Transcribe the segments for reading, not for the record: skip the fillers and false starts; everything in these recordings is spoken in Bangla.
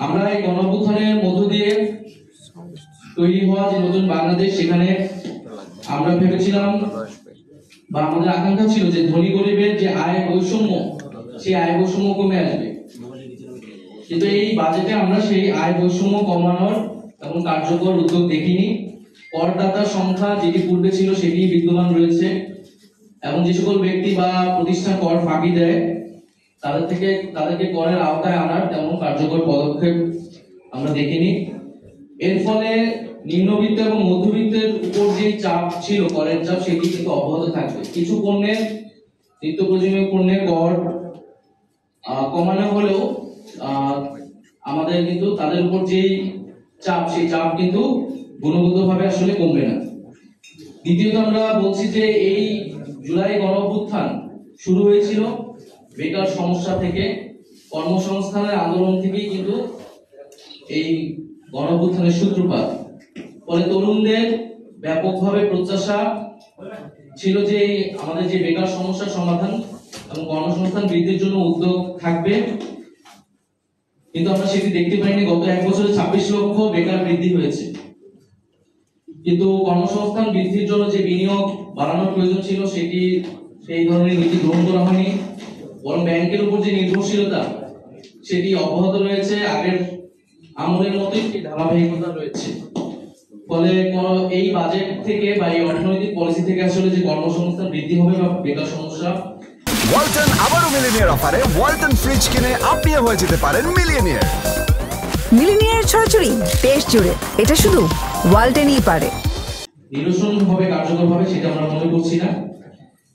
আমরা এই গণঅভ্যুত্থানের মধ্য দিয়ে তৈরি হওয়া যে নতুন বাংলাদেশ, সেখানে আমরা ভেবেছিলাম বা আমাদের আকাঙ্ক্ষা ছিল যে ধনী গরিবের যে আয় বৈষম্য, সেই আয় বৈষম্য কমে আসবে। কিন্তু এই বাজেটে আমরা সেই আয় বৈষম্য কমানোর এবং কার্যকর উদ্যোগ দেখিনি। করদাতার সংখ্যা যেটি পূর্বে ছিল সেটি বিদ্যমান রয়েছে, এবং যে সকল ব্যক্তি বা প্রতিষ্ঠান কর ফাঁকি দেয় তাদেরকে করের আওতায় আনার তেমন কার্যকর পদক্ষেপ আমরা দেখিনি। এর ফলে নিম্নবিত্ত এবং মধ্যবিত্তের উপর যে চাপ ছিল, করের চাপ, সেটি কিন্তু অব্যাহত থাকবে। কিছু পণ্যের, নিত্য প্রয়োজনীয় পণ্যের কর কমানো হলেও আমাদের কিন্তু তাদের উপর যে চাপ, সেই চাপ কিন্তু গুণগতভাবে আসলে কমবে না। দ্বিতীয়ত আমরা বলছি যে এই জুলাই গণঅভ্যুত্থান শুরু হয়েছিল বেকার সমস্যা থেকে, কর্মসংস্থানের আন্দোলন থেকেই কিন্তু এই গণঅভ্যুত্থানের সূত্রপাত। ফলে তরুণদের ব্যাপকভাবে প্রত্যাশা ছিল যে আমাদের যে বেকার সমস্যার সমাধান এবং কর্মসংস্থান বৃদ্ধির জন্য উদ্যোগ থাকবে, কিন্তু আমরা সেটি দেখতে পাইনি। গত এক বছরে 26 লক্ষ বেকার বৃদ্ধি হয়েছে, কিন্তু কর্মসংস্থান বৃদ্ধির জন্য যে বিনিয়োগ বাড়ানোর প্রয়োজন ছিল সেই ধরনের নীতি গ্রহণ করা হয়নি। বরং ব্যাংকের উপর যে নির্ভরশীলতা, সেটি অব্যাহত রয়েছে, আগের আমলের মতোই ধারাবাহিকতা রয়েছে। ফলে এই বাজেট থেকে বা এই অর্থনৈতিক পলিসি থেকে আসলে যে কর্মসংস্থান বৃদ্ধি হবে বা বেকার সমস্যা। ওয়ালটন আবারও মিলিনিয়ার অফারে ওয়ালটন ফ্রিজ কিনে আপনিও হয়ে যেতে পারেন মিলিয়নিয়ার। মিলিনিয়ার ছড়াছড়ি দেশ জুড়ে, এটা শুধু ওয়ালটনই পারে। নিরসন হবে কার্যকরভাবে সেটা আমরা মনে করছি না।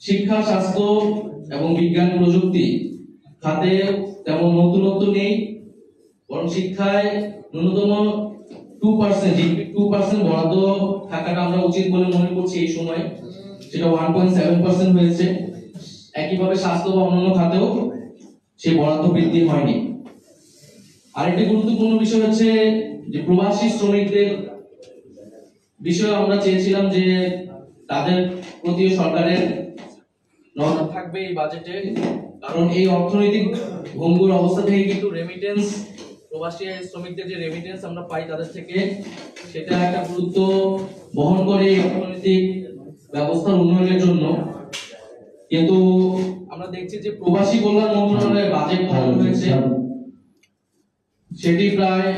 শিক্ষা, স্বাস্থ্য এবং বিজ্ঞান প্রযুক্তি খাতে তেমন নতুনত্ব নেই, বরং শিক্ষায় ন্যূনতম 2% বরাদ্দ থাকাটা আমরা উচিত বলে মনে করছি এই সময়, সেটা 1.7% হয়েছে। একইভাবে স্বাস্থ্য বা অন্যান্য খাতেও সেই বরাদ্দ বৃদ্ধি হয়নি। আরেকটি গুরুত্বপূর্ণ বিষয় হচ্ছে যে প্রবাসী শ্রমিকদের বিষয়ে আমরা চেয়েছিলাম যে তাদের প্রতি সরকারের নজর থাকবে এই বাজেটে, কারণ এই অর্থনৈতিক ভঙ্গুর অবস্থা থেকে কিন্তু রেমিটেন্স, প্রবাসী শ্রমিকদের যে রেমিটেন্স আমরা পাই তাদের থেকে, সেটা একটা গুরুত্ব বহন করে এই অর্থনৈতিক ব্যবস্থার উন্নয়নের জন্য। কিন্তু আমরা দেখছি যে প্রবাসী কল্যাণ মন্ত্রণালয়ের বাজেট কমানো হয়েছে, সেটি প্রায়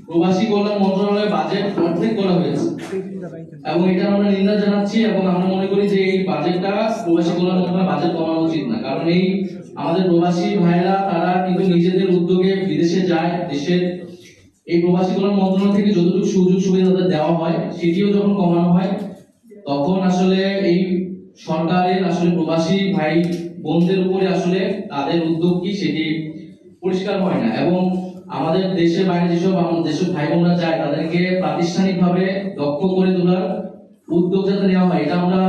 প্রবাসী কল্যাণ মন্ত্রণালয়ের বাজেট অর্ধেক করা হয়েছে, এবং এটা আমরা নিন্দা জানাচ্ছি। এবং আমরা মনে করি যে এই বাজেটটা প্রবাসী কল্যাণ মন্ত্রণালয়ের বাজেট কমানো উচিত না, কারণ এই আমাদের প্রবাসী ভাইরা তারা কিন্তু নিজেদের উদ্যোগে বিদেশে যায়। দেশের এই প্রবাসী কল্যাণ মন্ত্রণালয় থেকে যতটুকু সুযোগ সুবিধা তাদের দেওয়া হয়, সেটিও যখন কমানো হয়, তখন আসলে এই সরকারের আসলে প্রবাসী ভাই বোনদের উপরে আসলে তাদের উদ্যোগ কি সেটি পরিষ্কার হয় না। এবং আমাদের দেশের বাইরে যেসব যেসব ভাই বোনরা যায়, তাদেরকে প্রাতিষ্ঠানিকভাবে দক্ষ করে তোলার উদ্যোগ যাতে নেওয়া হয়, এটা আমরা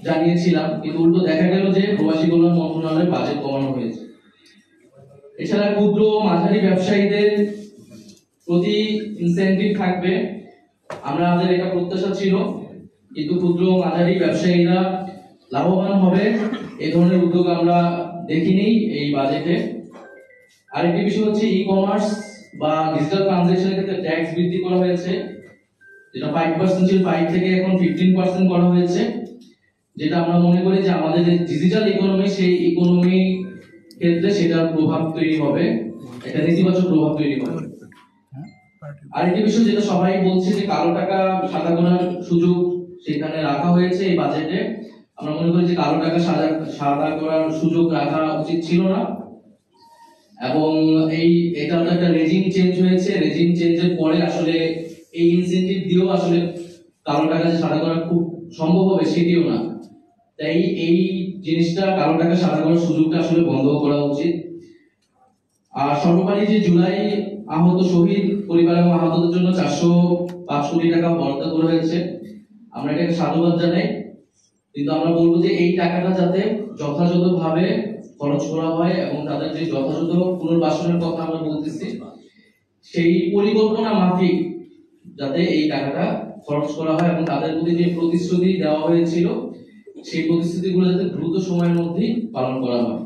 জানিয়েছিলাম, কিন্তু উল্টো দেখা গেল যে প্রবাসী কল্যাণ মন্ত্রণালয়ের বাজেট কমানো হয়েছে। এছাড়া ক্ষুদ্র ও মাঝারি ব্যবসায়ীদের প্রতি ইনসেনটিভ থাকবে, আমাদের এটা প্রত্যাশা ছিল, কিন্তু ক্ষুদ্র ও মাঝারি ব্যবসায়ীরা লাভবান হবে এই ধরনের উদ্যোগ আমরা দেখিনি এই বাজেটে। আরেকটি বিষয় হচ্ছে ই কমার্স বা ডিজিটাল ট্রানজাকশনের ক্ষেত্রে ট্যাক্স বৃদ্ধি করা হয়েছে, যেটা 5% ছিল 5 থেকে এখন 15% করা হয়েছে, যেটা আমরা মনে করি যে আমাদের যে ডিজিটাল ইকোনমি, সেই ইকোনমি ক্ষেত্রে সেটার প্রভাব তৈরি হবে, এটা নেতিবাচক প্রভাব তৈরি হবে। আরেকটি বিষয় যেটা সবাই বলছে যে কালো টাকা সাদা করার সুযোগ সেখানে রাখা হয়েছে এই বাজেটে। আমরা মনে করি যে কালো টাকা সাদা করার সুযোগ রাখা উচিত ছিল না, এবং এটা একটা রেজিম চেঞ্জ হয়েছে। রেজিম চেঞ্জের পরে আসলে এই ইনসেনটিভ দিয়েও আসলে কালো টাকা যে সাদা করা খুব সম্ভব হবে সেটিও না। তাই এই জিনিসটা, কালো টাকা সাদা করার সুযোগটা আসলে বন্ধ করা উচিত। আর সর্বোপরি যে জুলাই আহত শহীদ পরিবার এবং আহতদের জন্য 405 কোটি টাকা বরাদ্দ করা হয়েছে, আমরা এটাকে সাধুবাদ জানাই, কিন্তু আমরা বলবো যে এই টাকাটা যাতে যথাযথভাবে খরচ করা হয় এবং তাদের যে যথাযথ পুনর্বাসনের কথা আমরা বলতেছি, সেই পরিকল্পনা মাফিক যাতে এই টাকাটা খরচ করা হয় এবং তাদের প্রতি যে প্রতিশ্রুতি দেওয়া হয়েছিল, সেই প্রতিশ্রুতিগুলো যাতে দ্রুত সময়ের মধ্যেই পালন করা হয়।